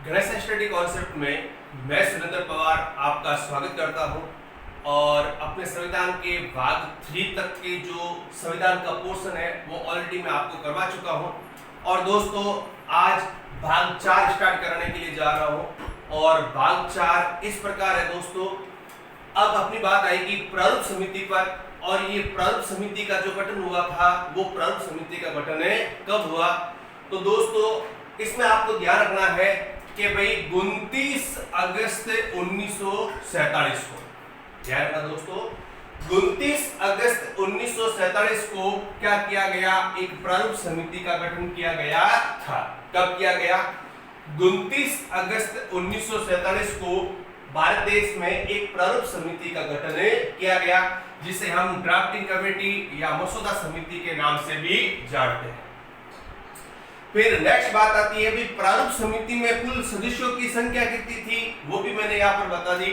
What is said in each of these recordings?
Ganesh study concept में मैं सुरेंद्र पवार आपका स्वागत करता हूं और अपने संविधान के भाग 3 तक के जो संविधान का पोर्शन है वो ऑलरेडी मैं आपको करवा चुका हूं। और दोस्तों आज भाग 4 स्टार्ट करने के लिए जा रहा हूं और भाग 4 इस प्रकार है दोस्तों। अब अपनी बात आएगी प्रारूप समिति पर, और ये प्रारूप समिति का जो गठन हुआ था वो प्रारूप समिति का गठन कब हुआ। तो दोस्तों इसमें आपको ध्यान रखना है कि भाई 29 अगस्त 1947 को, ध्यान रखना दोस्तों, 29 अगस्त 1947 को क्या किया गया, एक प्रारूप समिति का गठन किया गया था। कब किया गया? 29 अगस्त 1947 को भारत देश में एक प्रारूप समिति का गठन किया गया, जिसे हम ड्राफ्टिंग कमेटी या मसौदा समिति के नाम से भी जानते हैं। फिर नेक्स्ट बात आती है भी प्रारूप समिति में कुल सदस्यों की संख्या कितनी थी, वो भी मैंने यहाँ पर बता दी।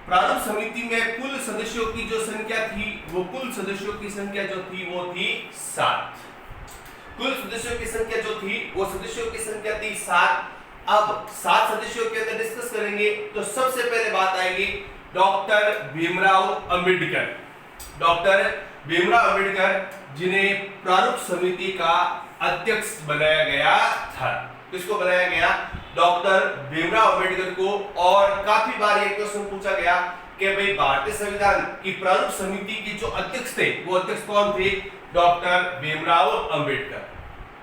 प्रारूप समिति में कुल सदस्यों की जो संख्या थी, वो कुल सदस्यों की संख्या जो थी वो थी 7। कुल सदस्यों की संख्या जो थी वो सदस्यों की संख्या थी 7। अब 7 सदस्यों के अंदर डिस्कस करेंगे तो सबसे पहले बात आएगी डॉक्टर भीमराव अंबेडकर। डॉक्टर भीमराव अंबेडकर जिन्हें प्रारूप समिति का अध्यक्ष बनाया गया था। किसको बनाया गया? डॉक्टर भीमराव अंबेडकर को। और काफी बार ये क्वेश्चन पूछा गया कि भाई भारतीय संविधान की प्रारूप समिति की जो अध्यक्ष थे वो अध्यक्ष कौन थे? डॉक्टर भीमराव अंबेडकर।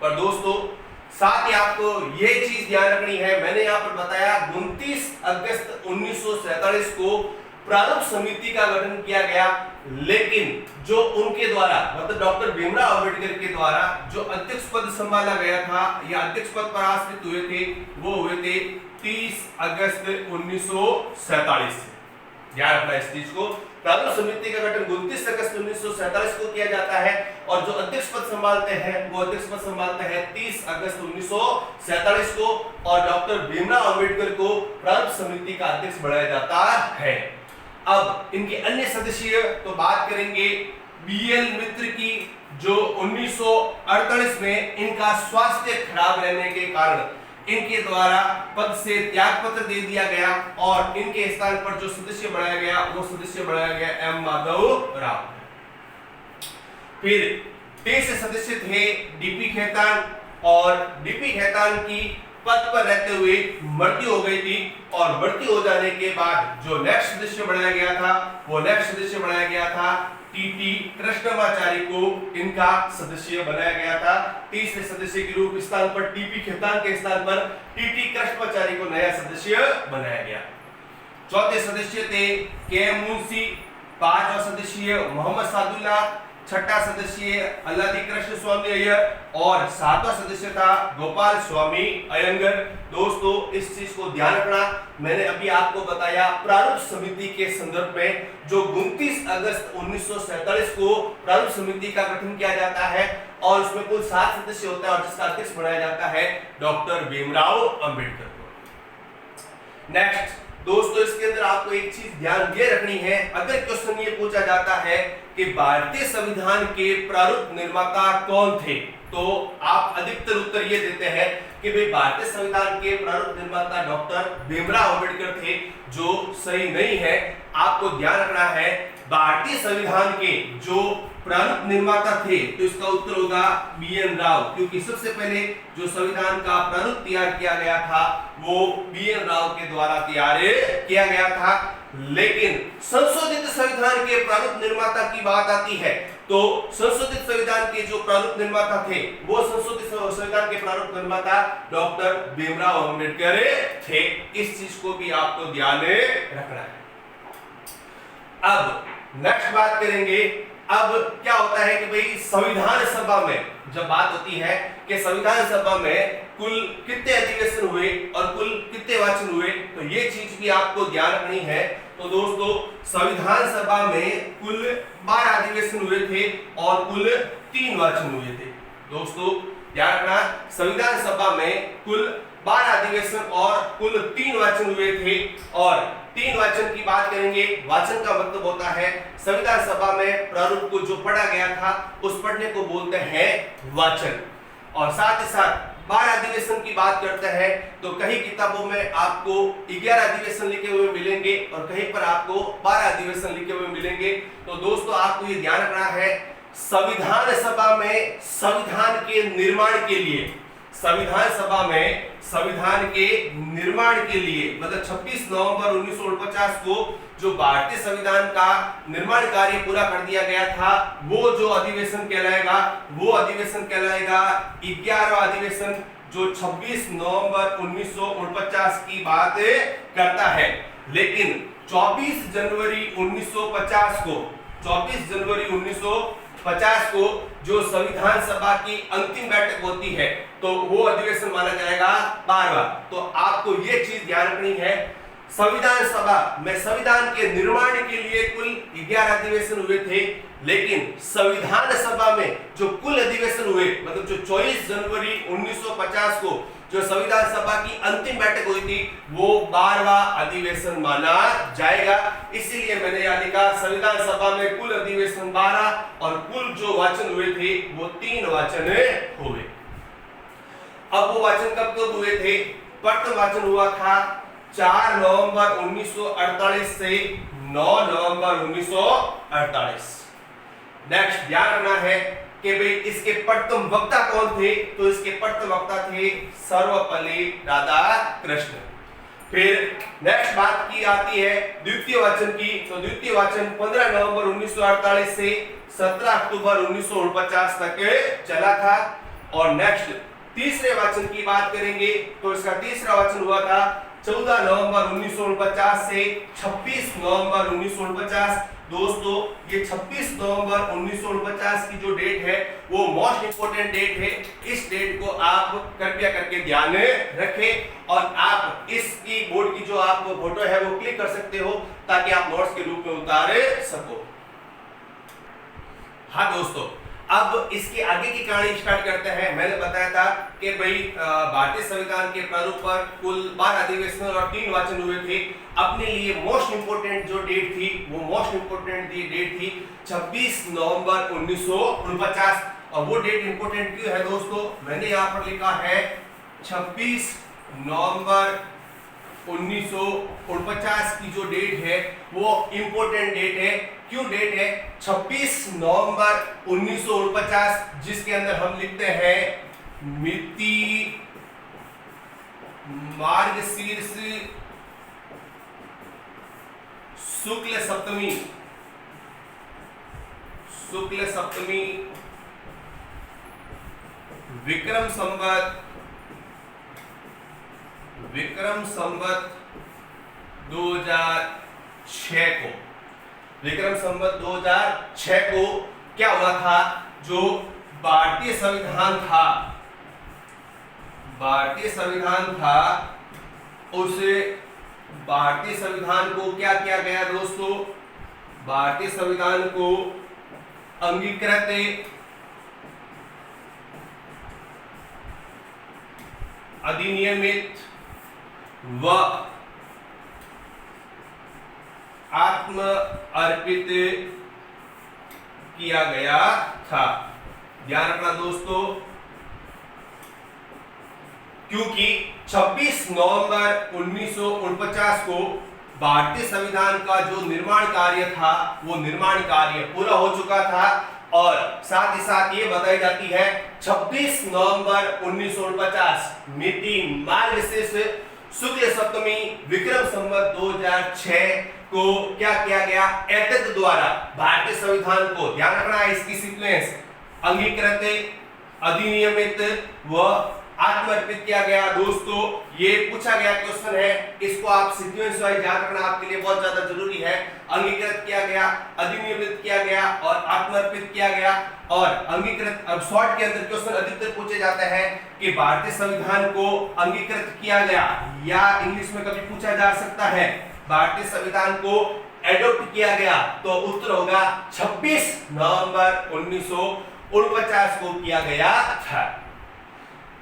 पर दोस्तों साथ ही आपको ये चीज ध्यान रखनी है, मैंने यहाँ पर बताया 29 अगस्त 1947 को प्रारूप समिति का गठन किया गया, लेकिन जो उनके द्वारा मतलब डॉक्टर भीमराव अंबेडकर के द्वारा जो अध्यक्ष पद संभाला गया था या अध्यक्ष पद पर आश्रित हुए थे वो हुए थे 30 अगस्त 1947 से। ध्यान रखना इस चीज को। प्रारूप समिति का गठन 29 अगस्त 1947 को किया जाता है और जो अध्यक्ष पद संभालते हैं वो अध्यक्ष पद संभालते हैं 30 अगस्त 1947 को, और डॉक्टर भीमराव अंबेडकर को प्रारूप समिति का अध्यक्ष बनाया जाता है। अब इनके अन्य सदस्य तो बात करेंगे बीएल मित्र की, जो 1948 में इनका स्वास्थ्य खराब रहने के कारण इनके द्वारा पद से त्याग पत्र दे दिया गया और इनके स्थान पर जो सदस्य बनाया गया वो सदस्य बनाया गया एम माधव राव। फिर 23 सदस्य थे डीपी खेतान, और डीपी खेतान की पद पर रहते हुए मृत्यु हो गई थी, और मृत्यु हो जाने के बाद जो नेक्स्ट सदस्य बनाया गया था वो नेक्स्ट सदस्य बनाया गया था टीटी कृष्णमाचारी को इनका सदस्य बनाया गया था। तीसरे सदस्य के रूप स्थान पर टीपी खेतान के स्थान पर टीटी कृष्णमाचारी को नया सदस्य बनाया गया। चौथे सदस्य थे के मुंशी, पांचवा सदस्य मोहम्मद सादुल्ला, छठा सदस्य अल्लादी कृष्ण स्वामी अय्यर और सातवां सदस्य था गोपाल स्वामी अयंगर। दोस्तों इस चीज को ध्यान रखना, मैंने अभी आपको बताया प्रारूप समिति के संदर्भ में जो 29 अगस्त 1947 को प्रारूप समिति का गठन किया जाता है और उसमें कुल 7 सदस्य होता है और जिसका अध्यक्ष बनाया जाता है डॉक्टर भीमराव अंबेडकर को। नेक्स्ट दोस्तों इसके अंदर आपको एक चीज ध्यान ये रखनी है, अगर क्वेश्चन ये पूछा जाता है कि भारतीय संविधान के प्रारूप निर्माता कौन थे, तो आप अधिकतर उत्तर ये देते हैं कि भाई भारतीय संविधान के प्रारूप निर्माता डॉक्टर भीमराव अंबेडकर थे, जो सही नहीं है। आपको ध्यान रखना है भारतीय संविधान के जो प्रारूप निर्माता थे तो इसका उत्तर होगा बीएन राव, क्योंकि सबसे पहले जो संविधान का प्रारूप तैयार किया गया था वो बीएन राव के द्वारा तैयार किया गया था। लेकिन संशोधित संविधान के प्रारूप निर्माता की बात आती है तो संशोधित संविधान के जो प्रारूप निर्माता थे वो संशोधित संविधान के प्रारूप निर्माता डॉक्टर भीमराव अंबेडकर थे। इस चीज को भी आपको ध्यान रखना है। अब नेक्स्ट बात करेंगे, अब क्या होता है कि भाई संविधान सभा में जब बात होती है कि संविधान सभा में कुल कितने अधिवेशन हुए और कुल कितने वाचन हुए, तो ये चीज भी आपको ध्यान रखनी है। तो दोस्तों संविधान सभा में कुल 12 अधिवेशन हुए थे और कुल 3 वाचन हुए थे। दोस्तों ध्यान रखना, संविधान सभा में कुल 12 अधिवेशन और कुल 3 वाचन हुए थे। और 3 वाचन की बात करेंगे, वाचन का मतलब होता है संविधान सभा में प्रारूप को जो पढ़ा गया था उस पढ़ने को बोलते हैं वाचन। और साथ ही साथ 12 अधिवेशन की बात करते हैं तो कहीं किताबों में आपको 11 अधिवेशन लिखे हुए मिलेंगे और कहीं पर आपको 12 अधिवेशन लिखे हुए मिलेंगे। तो दोस्तों आपको ये ध्यान रखना है, संविधान सभा में संविधान के निर्माण के लिए, संविधान सभा में संविधान के निर्माण के लिए मतलब 26 नवंबर 1949 को जो भारतीय संविधान का निर्माण कार्य पूरा कर दिया गया था, वो जो अधिवेशन कहलाएगा वो अधिवेशन कहलाएगा 11वां अधिवेशन, जो 26 नवंबर 1949 की बात करता है। लेकिन 24 जनवरी 1950 को 24 जनवरी 1950 को जो संविधान सभा की अंतिम बैठक होती है तो वो अधिवेशन माना जाएगा 12वां। तो आपको ये चीज ध्यान रखनी है, संविधान सभा में संविधान के निर्माण के लिए कुल 11 अधिवेशन हुए थे, लेकिन संविधान सभा में जो कुल अधिवेशन हुए मतलब जो 24 जनवरी 1950 को जो संविधान सभा की अंतिम बैठक हुई थी वो 12वां अधिवेशन माना जाएगा। इसीलिए मैंने यहां लिखा संविधान सभा में कुल अधिवेशन 12 और कुल जो वाचन हुए थे वो 3 वाचन हुए। अब वो वाचन कब हुए थे? प्रथम वाचन हुआ था 4 नवंबर 1948 से 9 नवंबर 1948। नेक्स्ट ध्यान रखना है कि भाई इसके प्रथम वक्ता कौन थे? तो इसके प्रथम वक्ता थे सर्वपल्ली राधाकृष्णन। फिर नेक्स्ट बात की आती है द्वितीय वाचन की, तो द्वितीय वाचन 15 नवंबर 1948 से 17 अक्टूबर 1949 तक चला था। और नेक्स्ट तीसरे वाचन की बात करेंगे तो इसका तीसरा वाचन हुआ था 14 नवंबर 1949 से 26 नवंबर 1949। दोस्तों ये 26 नवंबर 1949 की जो डेट है वो मोस्ट इंपोर्टेंट डेट है। इस डेट को आप कृपया करके ध्यान रखें और आप इसकी बोर्ड की जो आप फोटो है वो क्लिक कर सकते हो ताकि आप नोट्स के रूप में उतार सको। हाँ दोस्तों, अब इसके आगे की कहानी स्टार्ट करते हैं। मैंने बताया था कि भाई भारतीय संविधान के प्रारूप पर कुल 12 अधिवेशन और 3 वाचन हुए थे। अपने लिए मोस्ट इंपोर्टेंट जो डेट थी वो मोस्ट इंपोर्टेंट डेट थी 26 नवंबर 1949। और वो डेट इंपोर्टेंट क्यों है दोस्तों? मैंने यहाँ पर लिखा है 26 नवंबर 1949 की जो डेट है वो इंपोर्टेंट डेट है। क्यों डेट है 26 नवंबर 1949, जिसके अंदर हम लिखते हैं मिति मार्गशीर्ष शुक्ल सप्तमी विक्रम संवत 2006 को, विक्रम संवत 2006 को क्या हुआ था? जो भारतीय संविधान था उस भारतीय संविधान को क्या किया गया दोस्तों? भारतीय संविधान को अंगीकृत अधिनियमित व आत्म अर्पित किया गया था। ध्यान रखना दोस्तों, क्योंकि 26 नवंबर 1949 को भारतीय संविधान का जो निर्माण कार्य था वो निर्माण कार्य पूरा हो चुका था। और साथ ही साथ ये बताई जाती है 26 नवंबर 1949 मिति मार्गशीर्ष शुक्ल सप्तमी विक्रम संवत 2006 को क्या किया गया? एतद द्वारा भारतीय संविधान को, ध्यान रखना है इसकी सीक्वेंस, अंगीकृत अधिनियमित व आत्मर्पित किया गया। दोस्तों ये पूछा गया क्वेश्चन है, इसको आप सीक्वेंस वाइज याद रखना आपके लिए बहुत ज्यादा जरूरी है। अंगीकृत किया गया, अधिनियमित किया गया और आत्मर्पित किया गया। और अंगीकृत, अब शॉर्ट के अंदर क्वेश्चन अधिकतर पूछे जाते हैं कि भारतीय संविधान को अंगीकृत किया गया, या इंग्लिश में कभी पूछा जा सकता है भारतीय संविधान को एडॉप्ट किया गया, तो उत्तर होगा 26 नवंबर 1949 को किया गया था।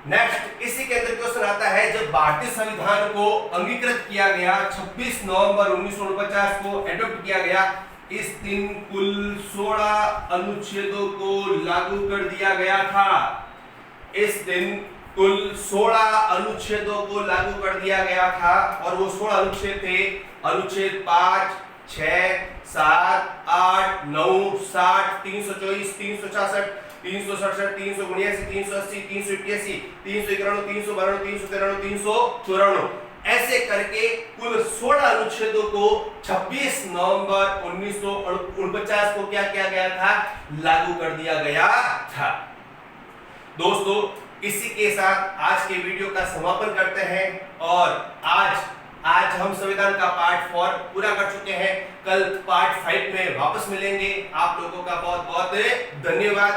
नेक्स्ट इसी के अंदर क्वेश्चन आता है, जब भारतीय संविधान को अंगीकृत किया गया 26 नवंबर 1949 को एडॉप्ट किया गया, इस दिन कुल 16 अनुच्छेदों को लागू कर दिया गया था। इस दिन कुल 16 अनुच्छेदों को लागू कर दिया गया था और वो 16 अनुच्छेद थे अनुच्छेद 5, 6, 7, 8, 9, 60, 324, 366, 367, 379, 380, 381, 391, 392, 393, 394 ऐसे करके कुल 16 अनुच्छेदों को 26 नवंबर 1949 को क्या किया गया था, लागू कर दिया गया था। दोस्तों इसी के साथ आज के वीडियो का समापन करते हैं और आज हम संविधान का पार्ट 4 पूरा कर चुके हैं। कल पार्ट 5 में वापस मिलेंगे। आप लोगों का बहुत बहुत धन्यवाद।